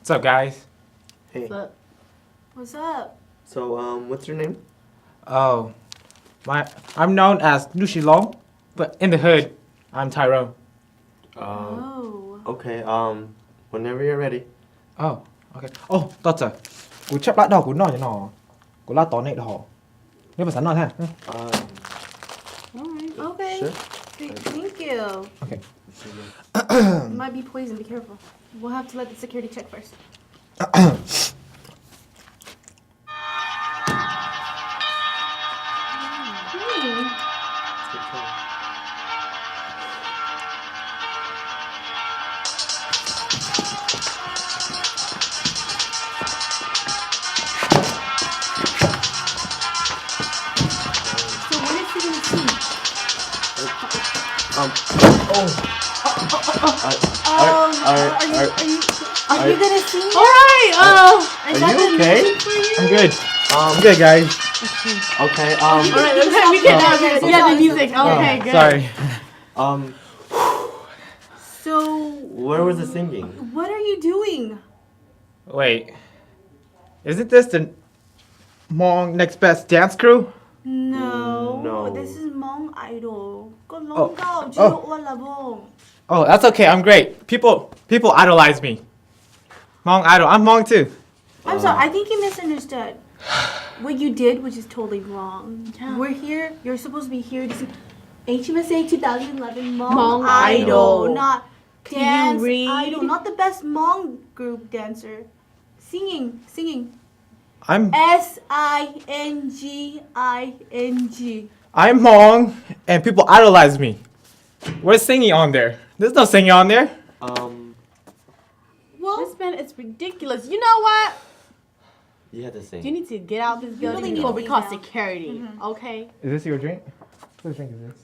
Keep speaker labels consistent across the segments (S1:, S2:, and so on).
S1: What's up, guys?
S2: Hey.
S3: What's up?
S2: So, what's your name?
S1: Oh, I'm known as Nushilong, but in the hood, I'm Tyrone.
S3: Oh.
S2: Okay, whenever you're ready.
S1: Oh, okay. Oh, doctor, cô chấp lát đầu cô nói cho nó, cô lát tỏ này đó. Nếu mà sẵn nói ha.
S3: Alright. Okay.
S2: Sure.
S3: Thank you.
S1: Okay.
S3: It might be poison. Be careful. We'll have to let the security check first. So when is she gonna sing? Are you gonna sing? Alright. Is that
S2: you
S3: the
S2: okay?
S3: music for you?
S1: I'm good. I'm good, guys.
S2: Okay,
S3: Alright, okay, we can yeah, the music. Okay, good.
S1: Sorry.
S3: So
S2: where was the singing?
S3: what are you doing?
S1: Wait, isn't this the Hmong Next Best Dance Crew?
S3: No.
S2: No.
S3: This is Hmong Idol. Con
S1: Oh.
S3: lông cao, chứ
S1: Oh.
S3: độ là vong.
S1: Oh, that's okay. I'm great. People idolize me. Hmong Idol. I'm Hmong too.
S3: I'm sorry, I think you misunderstood. What you did, which is totally wrong. We're here, you're supposed to be here to see HmSA 2011 Hmong Idol, not
S4: Can you
S3: Dance
S4: read?
S3: Idol, not the best Hmong group dancer. Singing.
S1: I'm
S3: Singing.
S1: I'm Hmong, and people idolize me. Where's singing on there? There's no singing on there.
S3: Well,
S4: This man is ridiculous. You know what?
S2: You had to sing.
S4: You need to get out of this building
S3: really need
S4: before
S3: to
S4: we
S3: leave
S4: call
S3: now.
S4: security. Okay?
S1: Is this your drink? What drink is this?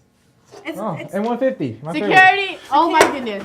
S3: it's
S1: Oh, and 150. My favorite.
S4: Security? Oh my goodness.